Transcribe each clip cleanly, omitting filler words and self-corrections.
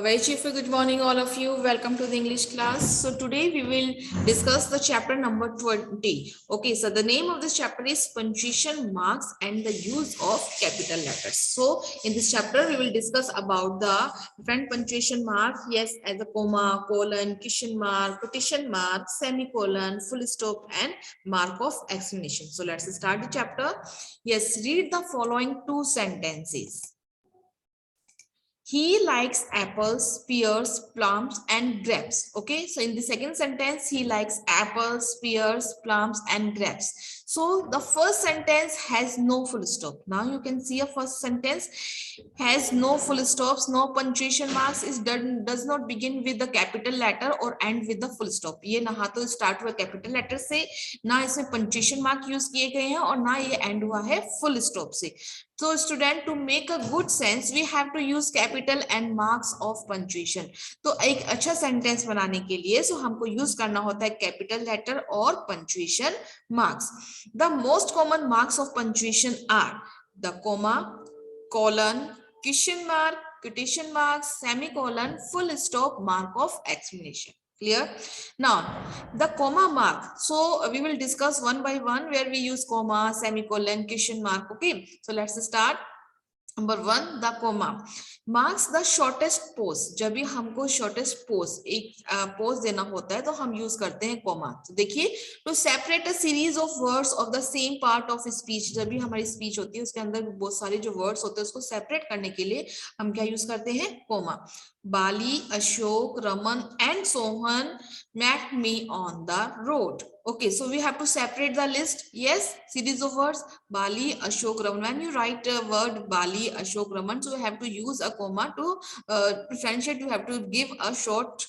Very cheerful good morning all of you. Welcome to the English class. So today we will discuss the chapter number 20. Okay, so the name of this chapter is punctuation marks and the use of capital letters. So in this chapter we will discuss about the different punctuation marks. Yes, as a comma, colon, question mark, quotation mark, semicolon, full stop and mark of exclamation. So let's start the chapter. Yes, read the following two sentences. He likes apples, pears, plums, and grapes. Okay, so in the second sentence, he likes apples, pears, plums, and grapes. So the first sentence has no full stop. Now you can see a first sentence has no full stops, no punctuation marks. Is does not begin with the capital letter or end with the full stop. ये ना तो start हुआ capital letter से, ना इसमें punctuation mark use किए गए हैं और ना ये end हुआ है full stop से. So student, to make a good sense, we have to use capital and marks of punctuation. तो एक अच्छा sentence बनाने के लिए so हमको use करना होता है capital letter और punctuation marks. The most common marks of punctuation are the comma, colon, question mark, quotation mark, semicolon, full stop, mark of exclamation. Clear? Now the comma mark, so we will discuss one by one where we use comma, semicolon, question mark. Okay, so let's start. Number one, the comma marks the shortest pause. जब भी हमको shortest pause एक pause देना होता है तो हम use करते हैं comma. तो देखिए, to separate a series of words of the same part of speech, जब भी हमारी speech होती है उसके अंदर बहुत सारे जो words होते हैं उसको separate करने के लिए हम क्या use करते हैं comma. Bali, Ashok, Raman, and Sohan met me on the road. Okay, so we have to separate the list. Yes, series of words. Bali, Ashok, Raman. When you write a word Bali, Ashok, Raman, so you have to use a comma to differentiate. You have to give a short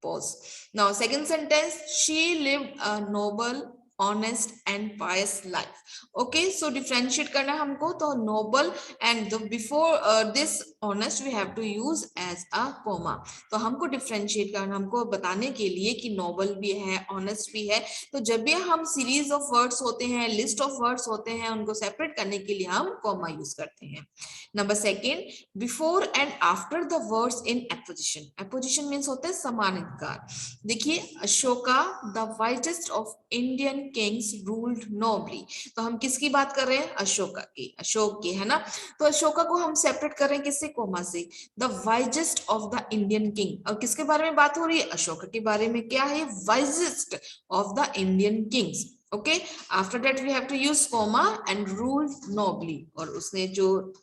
pause. Now, second sentence, she lived a noble, honest and pious life. Okay, so differentiate करना हमको तो noble and the before this honest we have to use as a comma. तो हमको differentiate करना हमको बताने के लिए कि noble भी है honest भी है, तो जब भी हम series of words होते हैं list of words होते हैं उनको separate करने के लिए हम comma use करते हैं. Number second, before and after the words in apposition. Apposition means होता है समानाधिकार. देखिए, Ashoka the wisest of Indian kings ruled nobly. तो हम किसकी बात कर रहे हैं? अशोका की, अशोक की, है ना. तो अशोका को हम सेपरेट कर रहे हैं किससे? कोमा से. The wisest of the Indian king. और किसके बारे में बात हो रही है? अशोका के बारे में. क्या है? Wisest of the Indian kings. Okay, after that we have to use comma and rule nobly. और उसने जो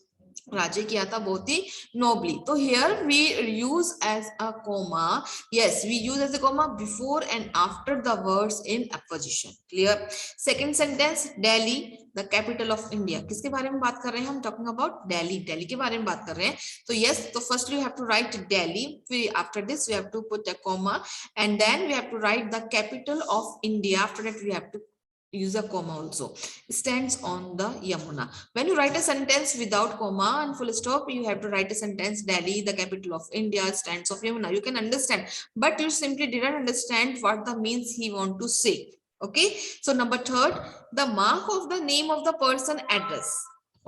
राज्य किया था बहुत ही नोबली. तो here we use as a comma. Yes, we use as a comma before and after the words in apposition. Clear? Second sentence, Delhi the capital of India. किसके बारे में बात कर रहे हैं हम? Talking about Delhi. दिल्ली के बारे में बात कर रहे हैं. तो यस, तो first you have to write Delhi, फिर after this we have to put a comma and then we have to write the capital of India. After that we have to use a comma also. Stands on the Yamuna. When you write a sentence without comma and full stop, you have to write a sentence Delhi the capital of India stands of Yamuna. You can understand, but you simply didn't understand what the means he want to say. Okay, so number third, the mark of the name of the person address.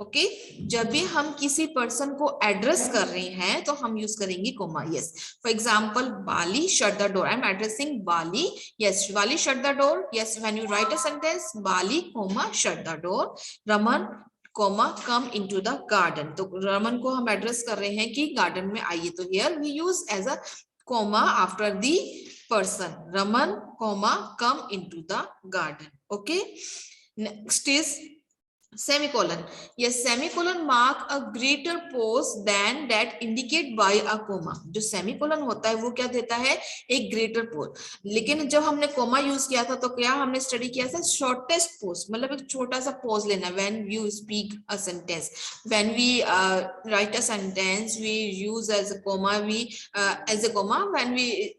Okay, जब भी हम किसी person को address कर रहे हैं तो हम यूज करेंगे comma. Yes, for example Bali shut the door. I am addressing Bali. Yes, Bali shut the door. Yes, when you write a sentence Bali comma shut the door. Raman comma come into the garden. तो रमन को हम address कर रहे हैं कि garden में आइए. तो here we use as a comma after the person. Raman comma come into the garden. Okay, next is semicolon. Yes, semicolon mark a greater pause than that indicate by a comma. जो semicolon होता है वो क्या देता है? एक greater pause. लेकिन जब हमने comma यूज किया था तो क्या हमने स्टडी किया था? shortest pause, मतलब एक छोटा सा pause लेना. when you speak a sentence, when we write a sentence, we use as a comma, we as a comma when we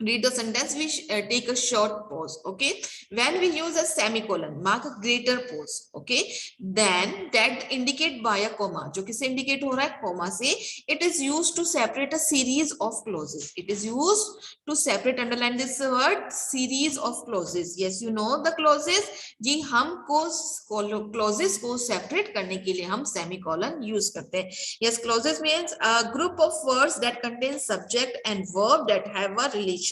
read the sentence, we take a short pause. Okay, when we use a semicolon, mark a greater pause. Okay, then that indicate by a comma, जो किससे indicate हो रहा है, comma से. It is used to separate a series of clauses. It is used to separate, underline this word, series of clauses. Yes, you know the clauses. जी हमको clauses को separate करने के लिए हम semicolon use करते हैं. Yes, clauses means a group of words that contain subject and verb that have a relationship.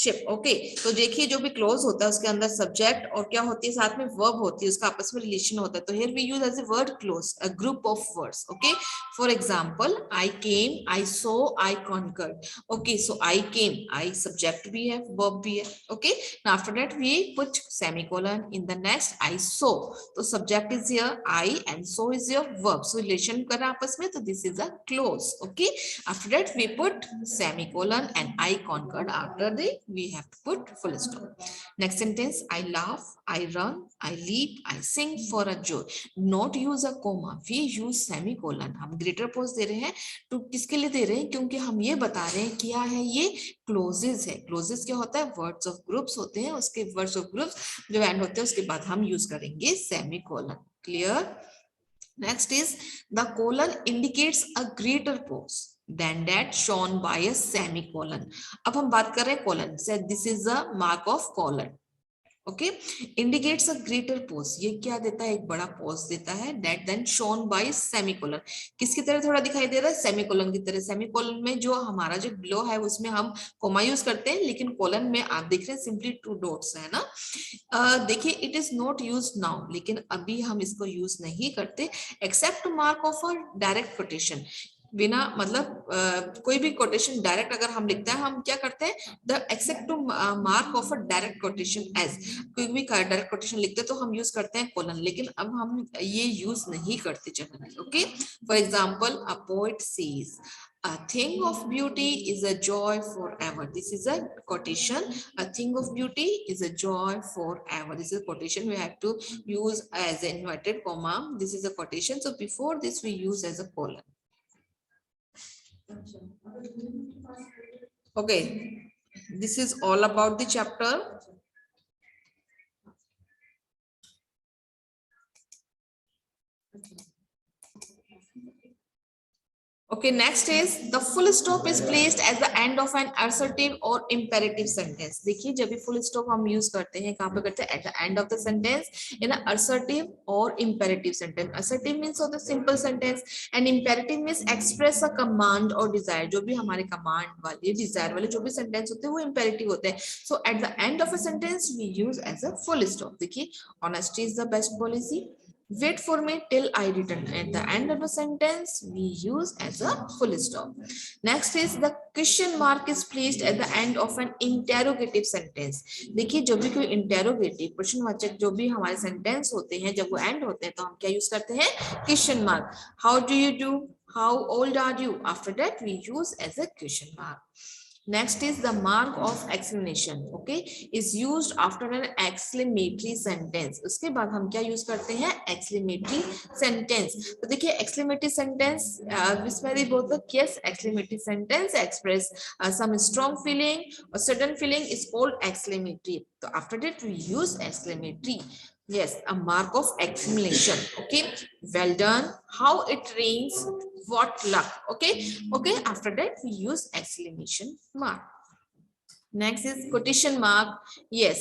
Okay, तो देखिए जो भी क्लोज होता है उसके अंदर सब्जेक्ट और क्या होती है, साथ में वर्ब होती है, उसका आपस में रिलेशन होता है. तो here we use as a word close, a group of words. Okay, for example, I came, I saw, I conquered. Okay, so I came, I subject भी है, verb भी है. Okay, now after that we put semicolon in the next. I saw, तो subject is here, I, and so is your verb, so relation कर आपस में, तो this is a close. Okay, after that we put semicolon and I conquered. After the we have to put full stop. Next sentence, I laugh, I run, I leap, I sing for a joy. Not use a comma, we use semicolon. हम greater pause दे रहे हैं, तो किसके लिए दे रहे हैं, क्योंकि हम ये बता रहे हैं क्या है, ये क्लोजेस है. क्लोजेस क्या होता है, वर्ड्स ऑफ ग्रुप्स होते हैं, उसके वर्ड्स ऑफ ग्रुप्स जो एंड होते हैं उसके बाद हम यूज करेंगे semicolon. Clear. Next is the colon indicates a greater pause than that shown by a semicolon. अब हम बात कर रहे हैं colon से. This is a mark of colon. Okay, indicates a greater pause, ये क्या देता है, एक बड़ा पॉज देता है. That then shown by semicolon, किसकी तरह थोड़ा दिखाई दे रहा है, सेमीकोलन की तरह. सेमीकोलन में जो हमारा जो बिलो है उसमें हम कोमा यूज करते हैं, लेकिन कोलन में आप देख रहे हैं सिंपली 2 डॉट्स है ना. देखिए it is not use now, लेकिन अभी हम इसको यूज नहीं करते except mark of a direct quotation. बिना मतलब कोई भी कोटेशन डायरेक्ट अगर हम लिखते हैं, हम क्या करते हैं, the except to mark of a direct quotation as, कोई भी डायरेक्ट कोटेशन लिखते हैं तो हम यूज करते हैं कोलन, लेकिन अब हम ये यूज नहीं करते generally. Okay, for example a poet says a thing of beauty is a joy forever. This is a quotation. A thing of beauty is a joy forever. This is a quotation. We have to use as an inverted comma. This is a quotation, so before this we use as a colon. Okay, this is all about the chapter. Okay, next is the full stop is placed at the end of an assertive or imperative sentence. देखिए जब भी full stop हम use करते हैं, कहाँ पे करते हैं, at the end of the sentence in an assertive or imperative sentence. Assertive means of the simple sentence and imperative means express a command or desire. जो भी हमारे command वाले, desire वाले जो भी sentence होते हैं वो imperative होते हैं. So at the end of a sentence we use as a full stop. देखिए honesty is the best policy. Wait for me till I return. At the end of a sentence, we use as a full stop. Next is the question mark is placed at the end of an interrogative sentence. देखिए जब भी कोई interrogative प्रश्नवाचक जो भी हमारे sentence होते हैं, जब वो end होते हैं तो हम क्या use करते हैं, question mark. How do you do? How old are you? After that we use as a question mark. Next is the mark of exclamation. Okay, is used after an exclamatory sentence. उसके बाद हम क्या use करते हैं, exclamatory sentence. तो देखिए exclamatory sentence विस्मय बोधक, yes, exclamatory sentence express some strong feeling or sudden feeling is called exclamatory. So after that we use exclamatory. Yes, a mark of exclamation. Okay, well done, how it rains, what luck. Okay, okay, after that we use exclamation mark. Next is quotation mark. Yes,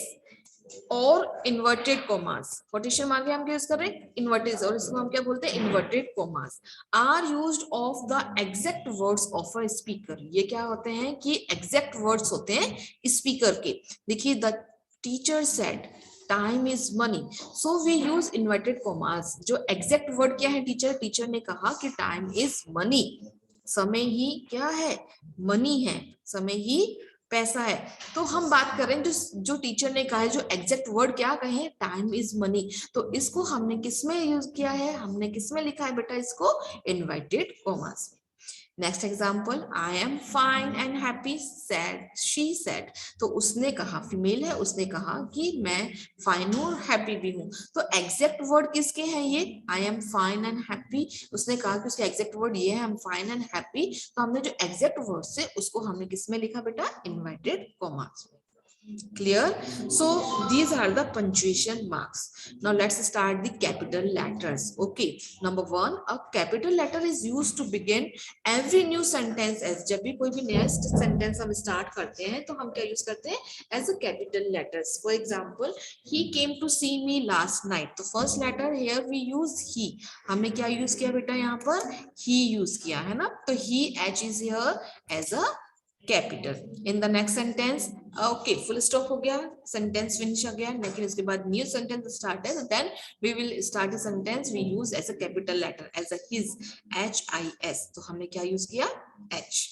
और inverted commas. quotation mark हम क्या use कर रहे हैं, inverted, और इसको हम क्या बोलते हैं, inverted commas are used of the exact words of a speaker. ये क्या होते हैं कि exact words होते हैं speaker के. देखिए the teacher said time is money, so we use inverted commas. जो एग्जैक्ट वर्ड क्या है, टीचर ने कहा कि टाइम इज मनी, समय ही क्या है, मनी है, समय ही पैसा है. तो हम बात कर रहे हैं जो टीचर ने कहा है, जो एग्जैक्ट वर्ड क्या कहे, टाइम इज मनी. तो इसको हमने किसमें यूज किया है, हमने किसमें लिखा है बेटा, इसको inverted commas. Next example, I am fine and happy sad she said. तो उसने कहा, फीमेल है, उसने कहा कि मैं फाइन हूँ और हैप्पी भी हूँ। तो एग्जैक्ट वर्ड किसके हैं ये, I am fine and happy. उसने कहा कि उसके एग्जैक्ट वर्ड ये है, I am fine and happy. तो हमने जो एग्जैक्ट वर्ड से उसको हमने किसमें लिखा बेटा, इन्वर्टेड कॉमास में। Clear? So these are the punctuation marks. Now let's start the capital letters. Okay, number one, a capital letter is used to begin every new sentence as, जब भी कोई भी नया sentence हम start करते हैं तो हम क्या use करते हैं, as a capital letters. For example, he came to see me last night. तो first letter here we use he. हमने क्या use किया बेटा, यहाँ पर he use किया है ना, तो he h is here as a capital. In the next sentence, okay full stop हो गया, सेंटेंस फिनिश हो गया, लेकिन उसके बाद न्यू सेंटेंस स्टार्ट है, then we will start the sentence we use as a capital letter as a his, H I S. तो हमने क्या यूज किया, H.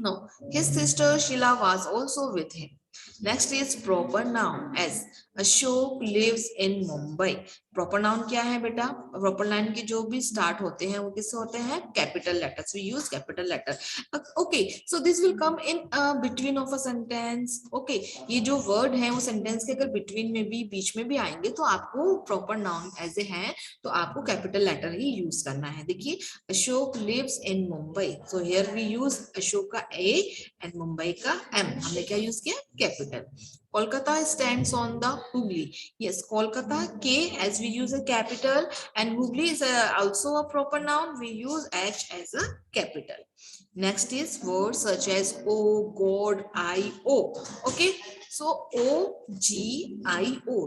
No, his sister Sheila was also with him. Next is proper noun, as Ashok lives in Mumbai. Proper noun क्या है बेटा, proper noun के जो भी स्टार्ट होते हैं वो किससे होते हैं, capital letters, we use capital letter. Okay, so this will come in between of a sentence. Okay, ये जो वर्ड है वो सेंटेंस के अगर बिटवीन में भी, बीच में भी आएंगे तो आपको प्रॉपर नाउन एज ए है तो आपको कैपिटल लेटर ही यूज करना है। देखिए, Ashok lives in Mumbai, so here we use Ashok का ए एंड मुंबई का एम। हमने क्या यूज किया, capital. Kolkata stands on the Hooghly. Yes, Kolkata K as we use a capital, and Hooghly is also a proper noun. We use H as a capital. Next is words such as O, God, I, O. Okay, so O, G, I, O.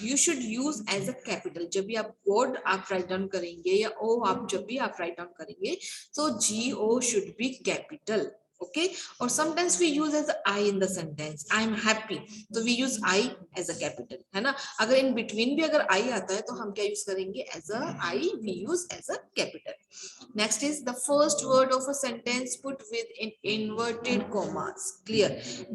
You should use as a capital. जब भी आप God आप write down करेंगे या O आप जब भी आप write down करेंगे, so G, O should be capital. Okay, or sometimes we use as I in the sentence, I am happy, so we use I as a capital, है ना। अगर in between भी अगर I आता है तो हम क्या यूज करेंगे, as a I we use as a capital. Next is the first word of a sentence put with in inverted commas. Clear?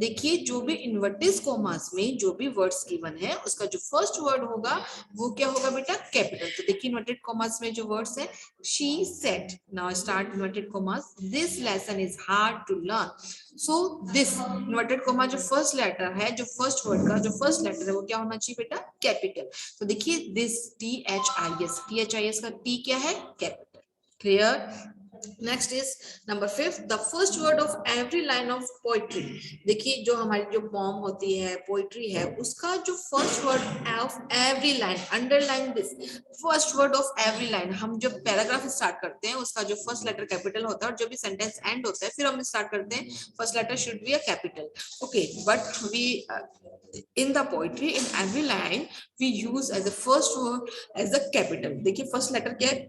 देखिए, जो भी inverted commas में जो भी words given है उसका जो first word होगा वो क्या होगा बेटा, capital। तो देखिए inverted commas में जो words है, she said, now start inverted commas, this lesson is hard to learn. So this inverted comma जो first letter है, जो first word का जो first letter है वो क्या होना चाहिए बेटा, capital। तो देखिए this T H I S, T H I S का T क्या है, capital। Clear? Next is number 5, the first word of every line of poetry. देखिए, जो हमारी जो पॉम होती है, पोइट्री है, उसका जो first word of every line, underline this, first word of every line. हम जब पैराग्राफ स्टार्ट करते हैं उसका जो फर्स्ट लेटर कैपिटल होता है और जब भी सेंटेंस एंड होता है फिर हम स्टार्ट करते हैं, first letter should be a capital. Okay, but we in the poetry in every line we use as a first word as a capital। देखिए फर्स्ट लेटर क्या है,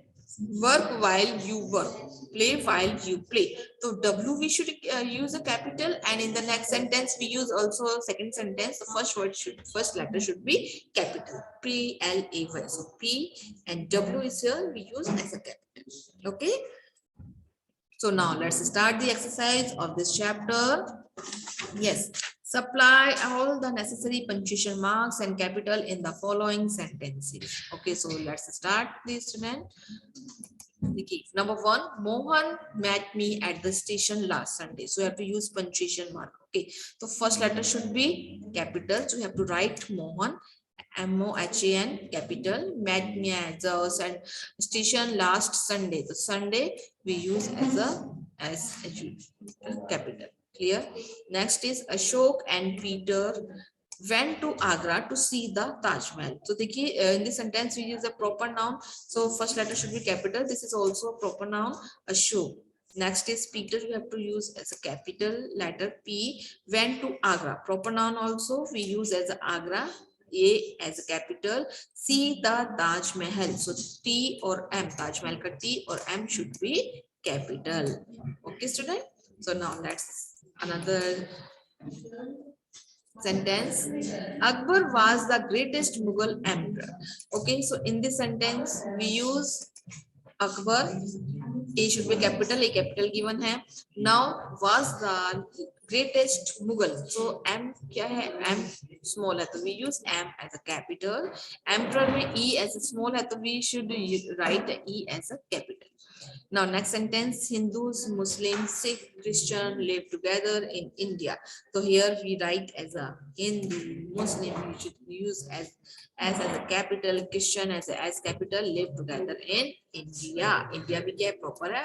work while you work, play while you play, so W we should use a capital, and in the next sentence we use also second sentence the first word should, first letter should be capital, P L A Y, so P and W is here we use as a capital. Okay, so now let's start the exercise of this chapter. Yes, supply all the necessary punctuation marks and capital in the following sentences. Okay, so let's start this, student. Okay, number 1, Mohan met me at the station last Sunday. So you have to use punctuation mark. Okay, so first letter should be capital. So you have to write Mohan, MOHAN, capital. Met me at the station last Sunday. So Sunday we use as a capital. Clear? Next is Ashok and Peter went to Agra to see the Taj Mahal. So देखिए in this sentence we use a proper noun. So first letter should be capital. This is also a proper noun, Ashok. Next is Peter, we have to use as a capital letter P. Went to Agra. Proper noun also we use as Agra. A as a capital. See the Taj Mahal. So T or M, Taj Mahal ka T or M should be capital. Okay, student. So now let's another sentence. Akbar was the greatest Mughal emperor. Okay, so in this sentence we use Akbar. A should be capital, a capital given hai. Now was the greatest Mughal. So M क्या है? M small है तो we use M as a capital. Emperor में E as a small है तो we should write E as a capital. Now next sentence, Hindus, Muslims, Sikh, Christian live together in India. So here we write as a Hindu, Muslim, you should use as a capital, Christian as capital, live together in India. India भी क्या है proper है,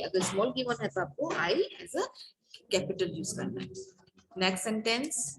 अगर small given है तो आपको I as a capital use करना है. Next sentence.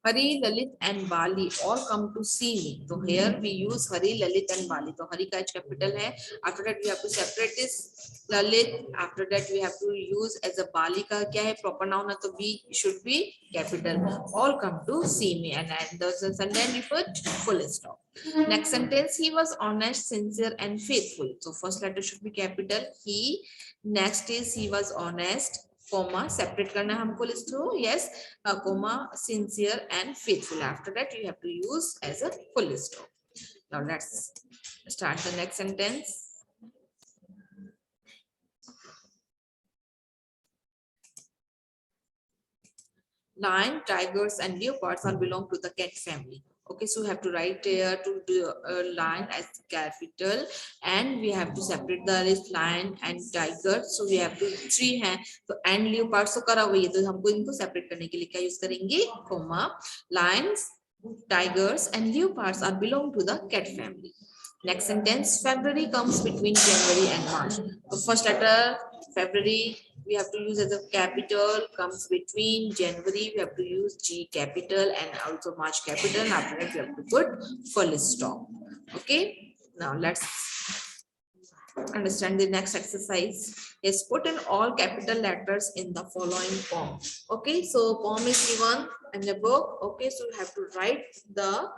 Hari, Lalit and Bali all come to see me. So here we use Hari, Lalit and Bali. So Hari का capital है. After that we have to separate this Lalit. After that we have to use as a Bali का क्या है proper noun है तो B should be capital. All come to see me and the sentence we put full stop. Next sentence, he was honest, sincere and faithful. So first letter should be capital. He. Next is he was honest. Comma separate करना हमको list हो. Yes. Comma sincere and faithful. After that you have to use as a full stop. Now let's start the next sentence. Lion, tigers and leopards all belong to the cat family. Okay, so we have to write here to the lion as capital and we have to separate the list lion and tiger. So we have to three हैं तो and leopards तो करा हुआ है तो हमको इनको separate करने के लिए क्या use करेंगे comma lions, tigers and leopards are belong to the cat family. Next sentence, February comes between January and March. So first letter February we have to use as a capital, comes between January we have to use G capital and also March capital. After that we have to put full stop. Okay, now let's understand the next exercise. Is put in all capital letters in the following poem. Okay, so poem is given in the book. Okay, so you have to write the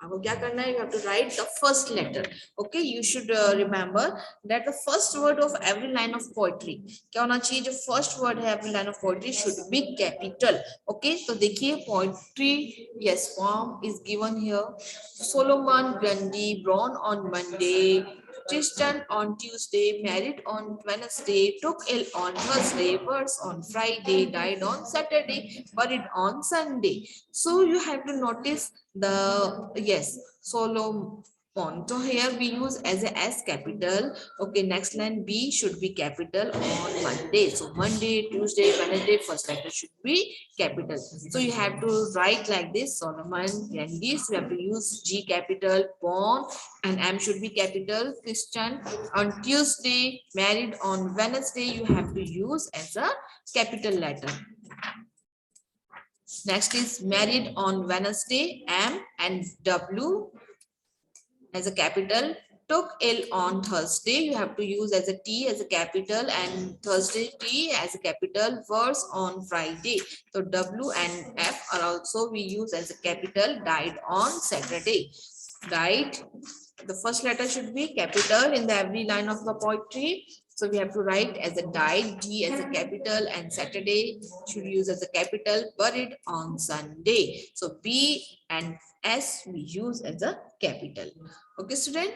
आपको क्या करना है, you have to write the first letter. Okay, you should remember that the first word of every line of poetry क्या होना चाहिए, जो first word है every line of poetry should be capital. Okay, तो देखिए poetry, yes, poem is given here. Solomon Grundy, born on Monday, Christian on Tuesday, married on Wednesday, took ill on Thursday, verse on Friday, died on Saturday, buried on Sunday. So you have to notice the yes Solomon. So here we use as a S capital. Okay, next line B should be capital on Monday. So Monday, Tuesday, Wednesday, first letter should be capital. So you have to write like this: Solomon, Grandis. We have to use G capital, born, and M should be capital. Christian on Tuesday, married on Wednesday. You have to use as a capital letter. Next is married on Wednesday, M and W as a capital. Took ill on Thursday, you have to use as a T as a capital and Thursday T as a capital. Verse on Friday, so W and F are also we use as a capital. Died on Saturday. Died, the first letter should be capital in the every line of the poetry. So we have to write as a died, D as a capital, and Saturday should use as a capital. Buried on Sunday. So B and S we use as a capital. Okay, student.